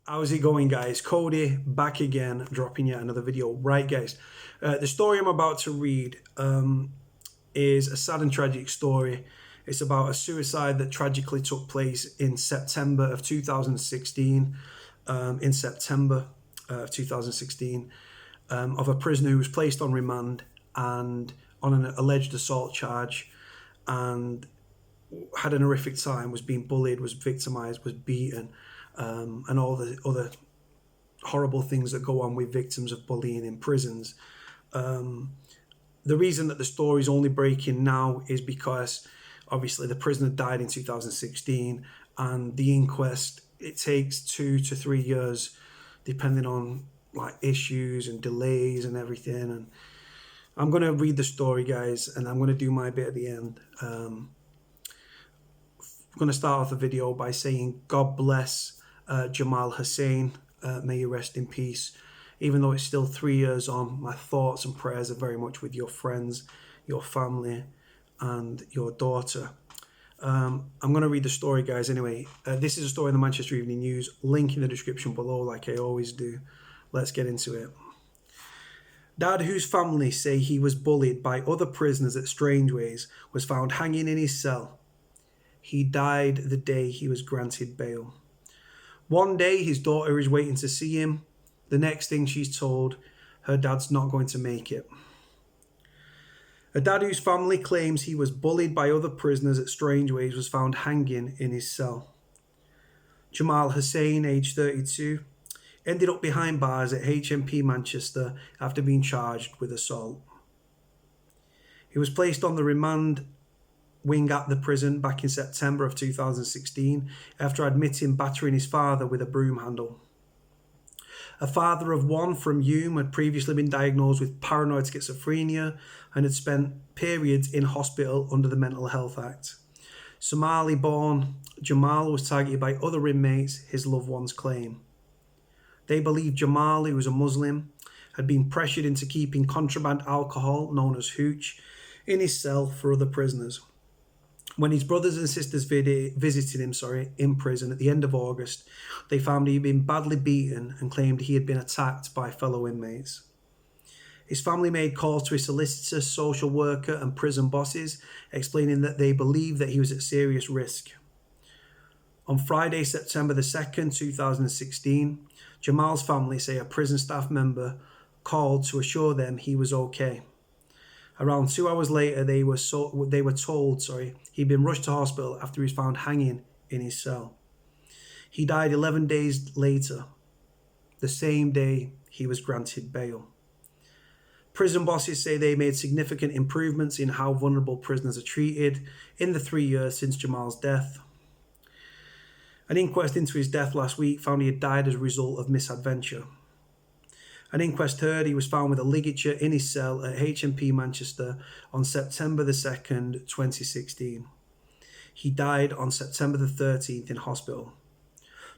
How's it going, guys? Cody back again, dropping yet another video. Right, guys, the story I'm about to read is a sad and tragic story. It's about a suicide that tragically took place in September of 2016. In September of 2016, of a prisoner who was placed on remand and on an alleged assault charge, and had an horrific time, was being bullied, was victimized, was beaten, and all the other horrible things that go on with victims of bullying in prisons. The reason that the story is only breaking now is because obviously the prisoner died in 2016, and the inquest, it takes 2 to 3 years depending on like issues and delays and everything. And I'm going to read the story, guys, and I'm going to do my bit at the end. I'm going to start off the video by saying God bless Jamal Hussein. May you rest in peace. Even though it's still 3 years on, my thoughts and prayers are very much with your friends, your family, and your daughter. I'm going to read the story, guys, anyway. This is a story in the Manchester Evening News. Link in the description below, like I always do. Let's get into it. Dad, whose family say he was bullied by other prisoners at Strangeways, was found hanging in his cell. He died the day he was granted bail. One day his daughter is waiting to see him. The next thing she's told, her dad's not going to make it. A dad whose family claims he was bullied by other prisoners at Strangeways was found hanging in his cell. Jamal Hussein, aged 32, ended up behind bars at HMP Manchester after being charged with assault. He was placed on the remand wing at the prison back in September of 2016 after admitting battering his father with a broom handle. A father of one from Hume had previously been diagnosed with paranoid schizophrenia and had spent periods in hospital under the Mental Health Act. Somali-born Jamal was targeted by other inmates, his loved ones claim. They believe Jamal, who was a Muslim, had been pressured into keeping contraband alcohol, known as hooch, in his cell for other prisoners. When his brothers and sisters visited him in prison at the end of August, they found he had been badly beaten and claimed he had been attacked by fellow inmates. His family made calls to his solicitor, social worker and prison bosses, explaining that they believed that he was at serious risk. On Friday, September the 2nd, 2016, Jamal's family say a prison staff member called to assure them he was okay. Around 2 hours later, they were told he'd been rushed to hospital after he was found hanging in his cell. He died 11 days later, the same day he was granted bail. Prison bosses say they made significant improvements in how vulnerable prisoners are treated in the 3 years since Jamal's death. An inquest into his death last week found he had died as a result of misadventure. An inquest heard he was found with a ligature in his cell at HMP Manchester on September the 2nd, 2016. He died on September the 13th in hospital.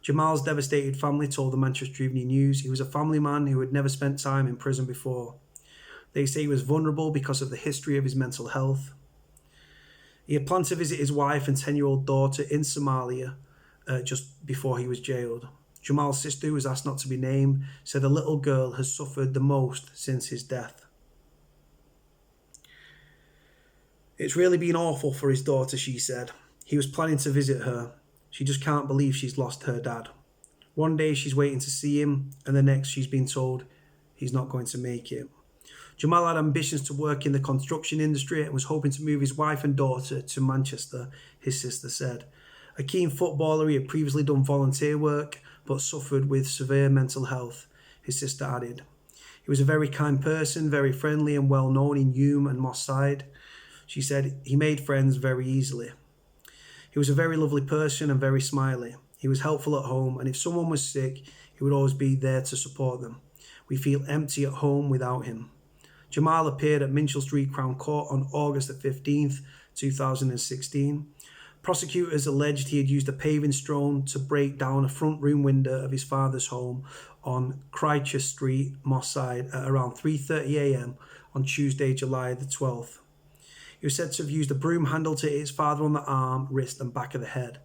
Jamal's devastated family told the Manchester Evening News he was a family man who had never spent time in prison before. They say he was vulnerable because of the history of his mental health. He had planned to visit his wife and 10-year-old daughter in Somalia just before he was jailed. Jamal's sister, who was asked not to be named, said the little girl has suffered the most since his death. It's really been awful for his daughter, she said. He was planning to visit her. She just can't believe she's lost her dad. One day she's waiting to see him, and the next she's been told he's not going to make it. Jamal had ambitions to work in the construction industry and was hoping to move his wife and daughter to Manchester, his sister said. A keen footballer, he had previously done volunteer work, but suffered with severe mental health, his sister added. He was a very kind person, very friendly and well known in Hume and Moss Side. She said he made friends very easily. He was a very lovely person and very smiley. He was helpful at home, and if someone was sick, he would always be there to support them. We feel empty at home without him. Jamal appeared at Minchell Street Crown Court on August the 15th, 2016. Prosecutors alleged he had used a paving stone to break down a front room window of his father's home on Christchurch Street, Moss Side, at around 3:30 a.m. on Tuesday, July the 12th. He was said to have used a broom handle to hit his father on the arm, wrist and back of the head.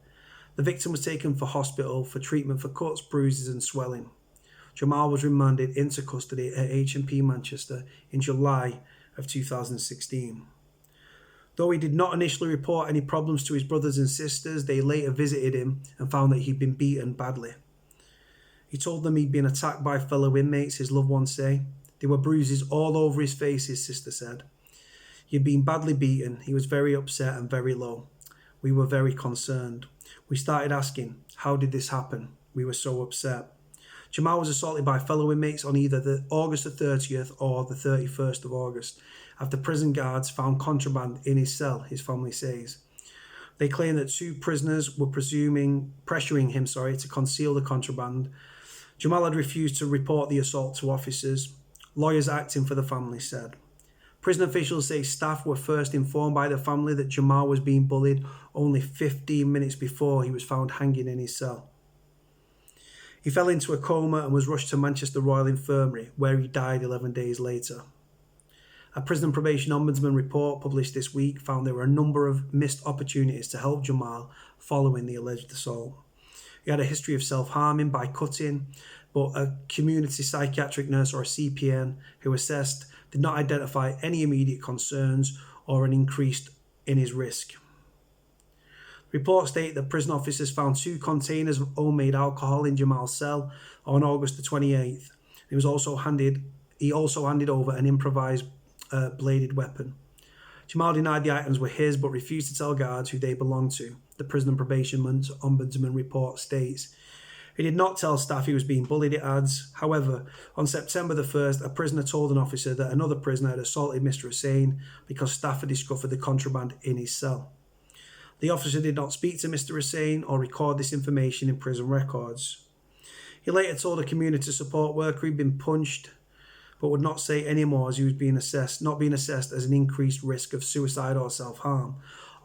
The victim was taken for hospital for treatment for cuts, bruises and swelling. Jamal was remanded into custody at H&P Manchester in July of 2016. Though he did not initially report any problems to his brothers and sisters, they later visited him and found that he'd been beaten badly. He told them he'd been attacked by fellow inmates, his loved ones say. There were bruises all over his face, his sister said. He'd been badly beaten. He was very upset and very low. We were very concerned. We started asking, how did this happen? We were so upset. Jamal was assaulted by fellow inmates on either the August the 30th or the 31st of August after prison guards found contraband in his cell, his family says. They claim that two prisoners were pressuring him to conceal the contraband. Jamal had refused to report the assault to officers. Lawyers acting for the family said. Prison officials say staff were first informed by the family that Jamal was being bullied only 15 minutes before he was found hanging in his cell. He fell into a coma and was rushed to Manchester Royal Infirmary, where he died 11 days later. A prison probation ombudsman report published this week found there were a number of missed opportunities to help Jamal following the alleged assault. He had a history of self-harming by cutting, but a community psychiatric nurse or a CPN who assessed did not identify any immediate concerns or an increase in his risk. Reports state that prison officers found 2 containers of homemade alcohol in Jamal's cell on August the 28th. He also handed over an improvised bladed weapon. Jamal denied the items were his but refused to tell guards who they belonged to, the prison and probation ombudsman report states. He did not tell staff he was being bullied, it adds. However, on September the 1st, a prisoner told an officer that another prisoner had assaulted Mr. Hussein because staff had discovered the contraband in his cell. The officer did not speak to Mr. Hussein or record this information in prison records. He later told a community support worker he'd been punched, but would not say any more as he was not being assessed as an increased risk of suicide or self-harm.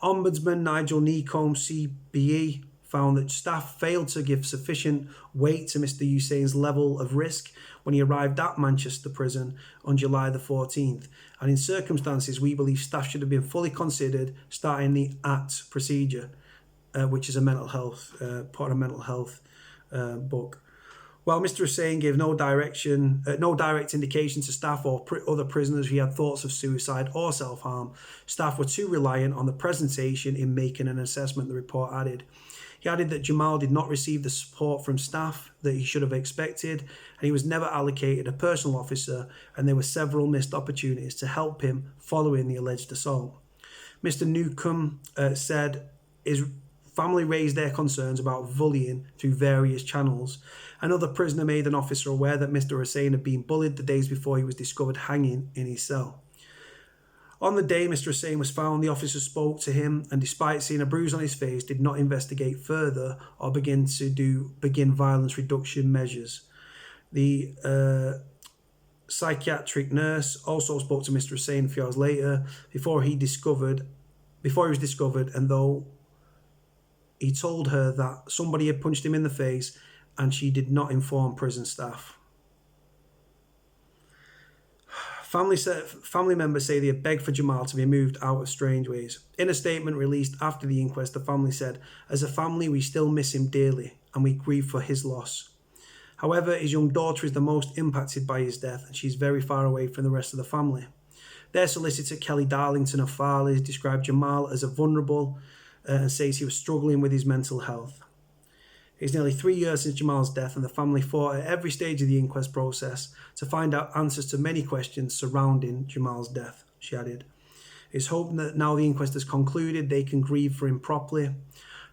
Ombudsman Nigel Necombe, CBE, found that staff failed to give sufficient weight to Mr. Hussein's level of risk when he arrived at Manchester Prison on July the 14th. And in circumstances, we believe staff should have been fully considered starting the ACT procedure, which is a mental health, part of a mental health book. While Mr. Hussein gave no direct indication to staff or other prisoners he had thoughts of suicide or self-harm, staff were too reliant on the presentation in making an assessment, the report added. He added that Jamal did not receive the support from staff that he should have expected, and he was never allocated a personal officer, and there were several missed opportunities to help him following the alleged assault. Mr. Newcombe said his family raised their concerns about bullying through various channels. Another prisoner made an officer aware that Mr. Hussein had been bullied the days before he was discovered hanging in his cell. On the day Mr. Hussein was found, the officer spoke to him and, despite seeing a bruise on his face, did not investigate further or begin violence reduction measures. The psychiatric nurse also spoke to Mr. Hussein a few hours later before he was discovered, and though he told her that somebody had punched him in the face, and she did not inform prison staff. Family members say they had begged for Jamal to be moved out of Strangeways. In a statement released after the inquest, the family said, "As a family, we still miss him dearly, and we grieve for his loss. However, his young daughter is the most impacted by his death, and she's very far away from the rest of the family." Their solicitor, Kelly Darlington of Farley, described Jamal as a vulnerable and says he was struggling with his mental health. It's nearly 3 years since Jamal's death, and the family fought at every stage of the inquest process to find out answers to many questions surrounding Jamal's death, she added. It's hoped that now the inquest has concluded, they can grieve for him properly.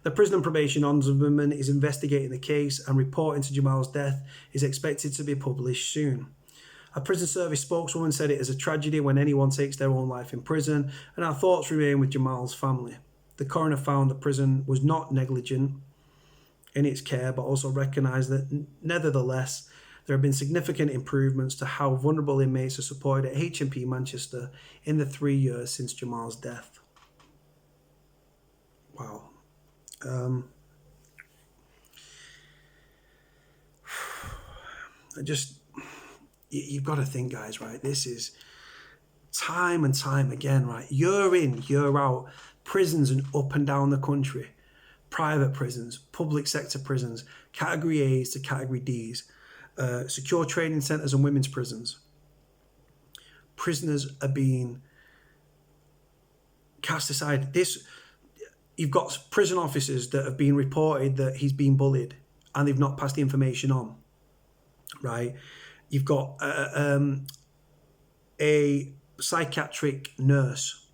The prison and probation ombudsman is investigating the case, and reporting to Jamal's death is expected to be published soon. A prison service spokeswoman said it is a tragedy when anyone takes their own life in prison, and our thoughts remain with Jamal's family. The coroner found the prison was not negligent in its care, but also recognised that nevertheless there have been significant improvements to how vulnerable inmates are supported at H&P Manchester in the 3 years since Jamal's death. Wow. You've got to think, guys, right? This is time and time again, right? Year in, year out, prisons and up and down the country. private prisons, public sector prisons, category A's to category D's, secure training centres and women's prisons. Prisoners are being cast aside. You've got prison officers that have been reported that he's been bullied and they've not passed the information on, right? You've got a psychiatric nurse,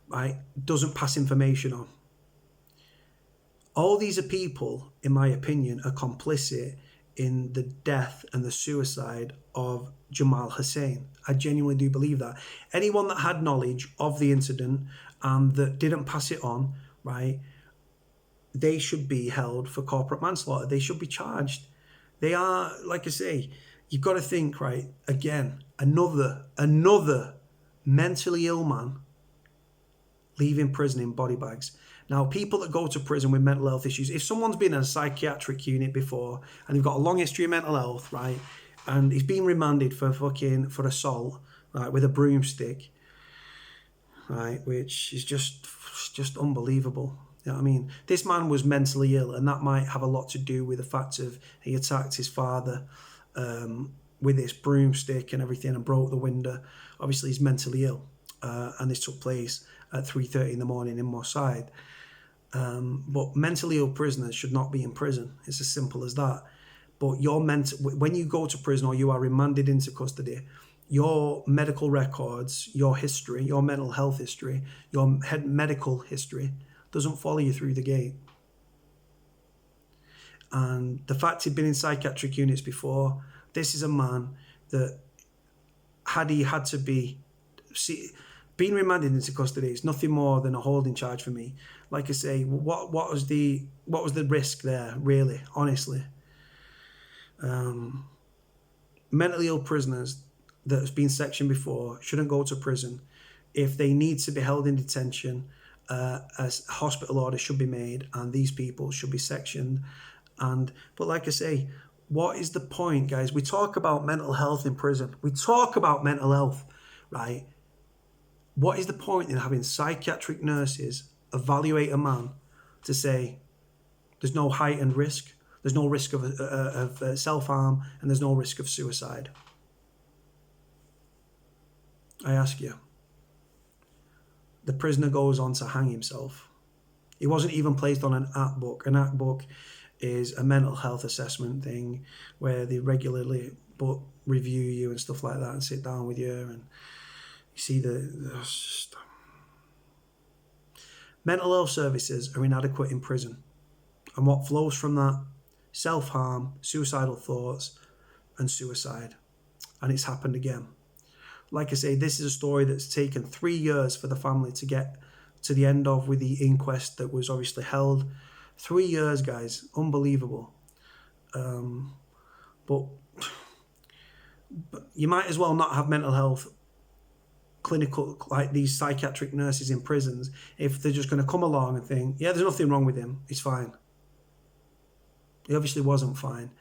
right, doesn't pass information on. All these are people, in my opinion, are complicit in the death and the suicide of Jamal Hussein. I genuinely do believe that. Anyone that had knowledge of the incident and that didn't pass it on, right, they should be held for corporate manslaughter. They should be charged. They are, like I say, you've got to think, right, again, another mentally ill man leaving prison in body bags. Now, people that go to prison with mental health issues, if someone's been in a psychiatric unit before and they've got a long history of mental health, right, and he's been remanded for assault, right, with a broomstick, right, which is just unbelievable. You know what I mean? This man was mentally ill, and that might have a lot to do with the fact of he attacked his father with this broomstick and everything and broke the window. Obviously, he's mentally ill, and this took place at 3:30 in the morning in Moss Side. But mentally ill prisoners should not be in prison. It's as simple as that. But when you go to prison or you are remanded into custody, your medical records, your history, your mental health history, your medical history doesn't follow you through the gate. And the fact he'd been in psychiatric units before, this is a man that had he had to being remanded into custody is nothing more than a holding charge for me. Like I say, what was the risk there, really, honestly? Mentally ill prisoners that has been sectioned before shouldn't go to prison. If they need to be held in detention, a hospital order should be made, and these people should be sectioned. But like I say, what is the point, guys? We talk about mental health in prison. We talk about mental health, right? What is the point in having psychiatric nurses evaluate a man to say there's no heightened risk, there's no risk of self-harm, and there's no risk of suicide? I ask you. The prisoner goes on to hang himself. He wasn't even placed on an ACT book. An ACT book is a mental health assessment thing where they regularly review you and stuff like that and sit down with you, and you see mental health services are inadequate in prison. And what flows from that? Self-harm, suicidal thoughts, and suicide. And it's happened again. Like I say, this is a story that's taken 3 years for the family to get to the end of, with the inquest that was obviously held. 3 years, guys. Unbelievable. But you might as well not have mental health clinical, like these psychiatric nurses in prisons, if they're just going to come along and think, yeah, there's nothing wrong with him, he's fine. He obviously wasn't fine.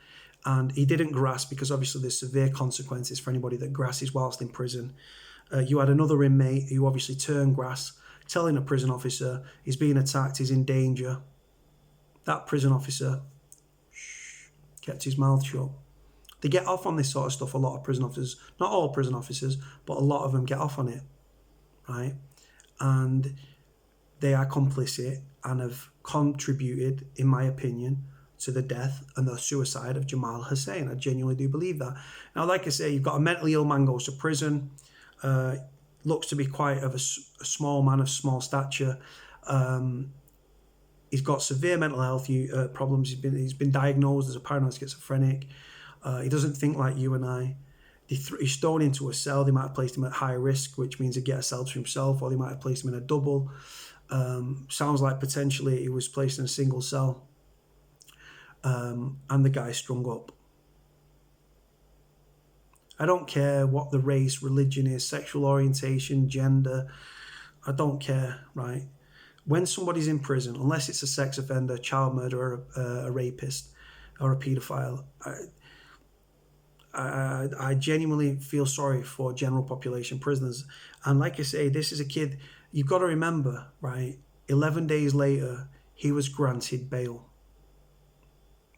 And he didn't grasp, because obviously there's severe consequences for anybody that grasses whilst in prison. You had another inmate who obviously turned grass, telling a prison officer he's being attacked, he's in danger. That prison officer kept his mouth shut. They get off on this sort of stuff, a lot of prison officers. Not all prison officers, but a lot of them get off on it, right? And they are complicit and have contributed, in my opinion, to the death and the suicide of Jamal Hussein. I genuinely do believe that. Now, like I say, you've got a mentally ill man goes to prison, looks to be quite of a small man of small stature. He's got severe mental health problems. He's been diagnosed as a paranoid schizophrenic. He doesn't think like you and I. He's thrown into a cell. They might have placed him at high risk, which means he'd get a cell to himself, or they might have placed him in a double. Sounds like potentially he was placed in a single cell. And the guy strung up. I don't care what the race, religion is, sexual orientation, gender. I don't care, right? When somebody's in prison, unless it's a sex offender, child murderer, a rapist, or a paedophile, I genuinely feel sorry for general population prisoners. And like I say, this is a kid, you've got to remember, right? 11 days later, he was granted bail.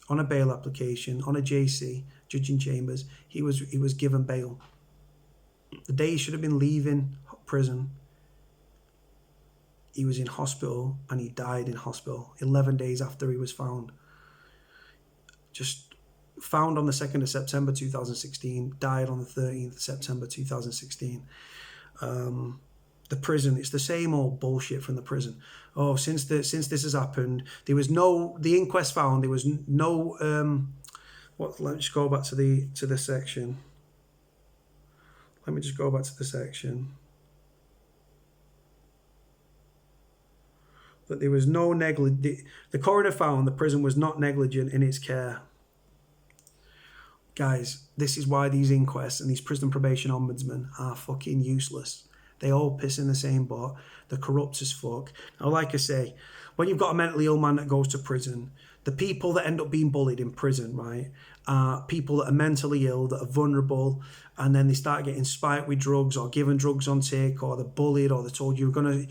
On a bail application, on a JC, Judge in Chambers, he was given bail. The day he should have been leaving prison, he was in hospital and he died in hospital 11 days after he was found. Just found on the 2nd of September 2016, died on the 13th of September 2016. The prison, it's the same old bullshit from the prison. Oh, since this has happened, there was no, the inquest found there was no, let me just go back to the section. Let me just go back to the section. That there was no the coroner found the prison was not negligent in its care. Guys, this is why these inquests and these prison probation ombudsmen are fucking useless. They all piss in the same boat. They're corrupt as fuck. Now, like I say, when you've got a mentally ill man that goes to prison, the people that end up being bullied in prison, right, are people that are mentally ill, that are vulnerable, and then they start getting spiked with drugs or given drugs on tick, or they're bullied, or they're told you're gonna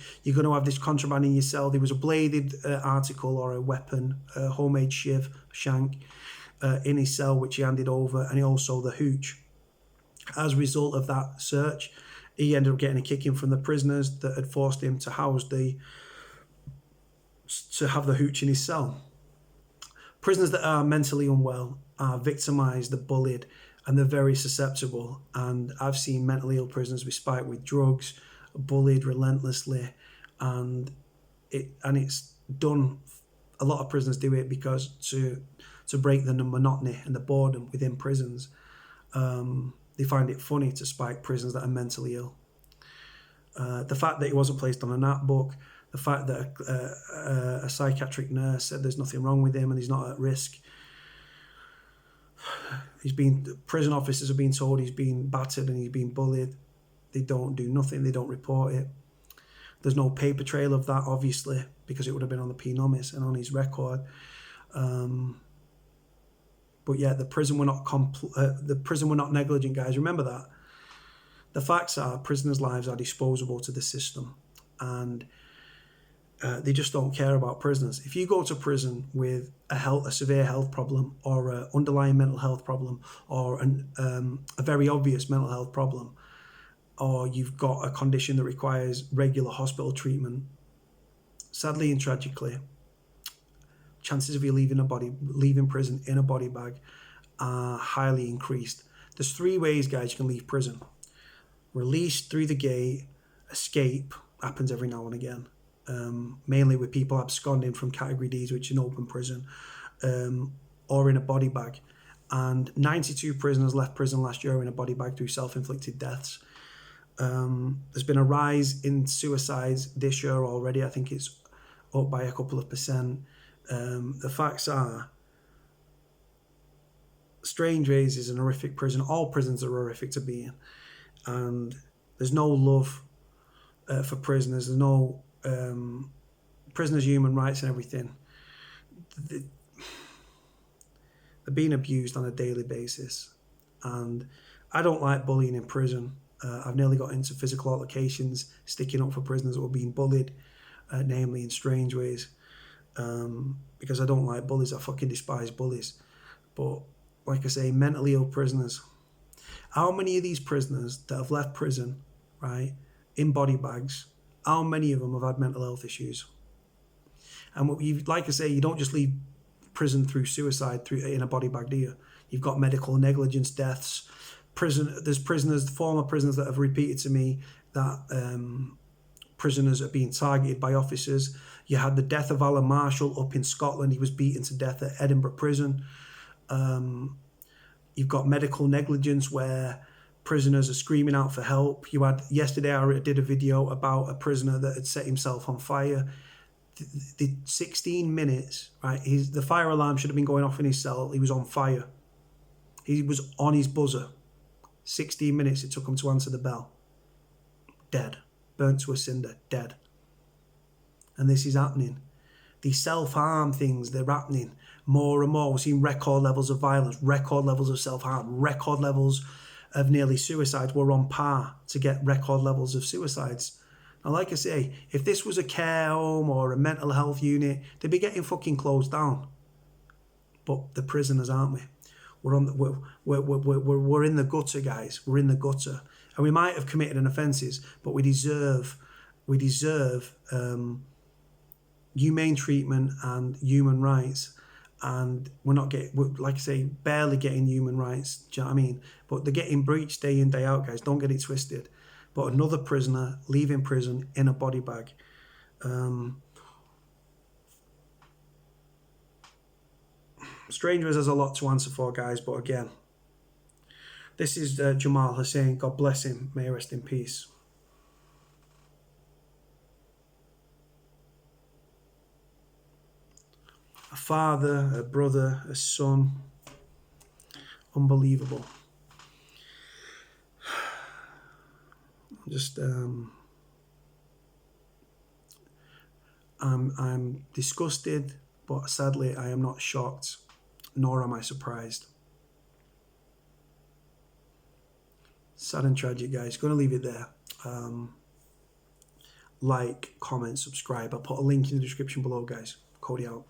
have this contraband in your cell. There was a bladed article or a weapon, a homemade shiv, shank, in his cell, which he handed over, and also the hooch. As a result of that search, he ended up getting a kicking from the prisoners that had forced him to have the hooch in his cell. Prisoners that are mentally unwell are victimised, they're bullied, and they're very susceptible. And I've seen mentally ill prisoners be spiked with drugs, bullied relentlessly, and it's done. A lot of prisoners do it because to break the monotony and the boredom within prisons. They find it funny to spike prisoners that are mentally ill. The fact that he wasn't placed on a NAT book, the fact that a psychiatric nurse said there's nothing wrong with him and he's not at risk. Prison officers have been told he's been battered and he's been bullied. They don't do nothing, they don't report it. There's no paper trail of that, obviously, because it would have been on the P nomis and on his record. But yeah, the prison were not negligent, guys. Remember that. The facts are prisoners' lives are disposable to the system, and they just don't care about prisoners. If you go to prison with a severe health problem, or an underlying mental health problem, or a very obvious mental health problem, or you've got a condition that requires regular hospital treatment, sadly and tragically, chances of you leaving prison in a body bag are highly increased. There's 3 ways, guys, you can leave prison. Released through the gate, escape, happens every now and again, mainly with people absconding from Category Ds, which is an open prison, or in a body bag. And 92 prisoners left prison last year in a body bag through self-inflicted deaths. There's been a rise in suicides this year already. I think it's up by a couple of percent. The facts are, Strangeways is an horrific prison. All prisons are horrific to be in, and there's no love for prisoners. There's no prisoners' human rights and everything. They're being abused on a daily basis, and I don't like bullying in prison. I've nearly got into physical altercations, sticking up for prisoners that were being bullied, namely in Strangeways. Because I don't like bullies. I fucking despise bullies. But like I say, mentally ill prisoners. How many of these prisoners that have left prison, right, in body bags, how many of them have had mental health issues? And like I say, you don't just leave prison through suicide in a body bag, do you? You've got medical negligence deaths. There's former prisoners that have repeated to me that prisoners are being targeted by officers. You had the death of Alan Marshall up in Scotland. He was beaten to death at Edinburgh Prison. You've got medical negligence where prisoners are screaming out for help. Yesterday I did a video about a prisoner that had set himself on fire. The 16 minutes, right? The fire alarm should have been going off in his cell. He was on fire. He was on his buzzer. 16 minutes it took him to answer the bell. Dead. Burnt to a cinder. Dead. And this is happening. These self-harm things, they're happening more and more. We're seeing record levels of violence, record levels of self-harm, record levels of nearly suicides. We're on par to get record levels of suicides And like I say, if this was a care home or a mental health unit, they'd be getting fucking closed down. But the prisoners, aren't we? We're on the, we're in the gutter, guys. We're in the gutter, and we might have committed an offences, but we deserve humane treatment and human rights. And we're not getting, like I say, barely getting human rights. Do you know what I mean? But they're getting breached day in, day out, guys. Don't get it twisted. But another prisoner leaving prison in a body bag. Strangeways has a lot to answer for, guys. But again, this is Jamal Hussein. God bless him. May he rest in peace. A father, a brother, a son. Unbelievable. Just I'm disgusted, but sadly I am not shocked, nor am I surprised. Sad and tragic, guys. Gonna leave it there. Like, comment, subscribe. I'll put a link in the description below, guys. Cody out.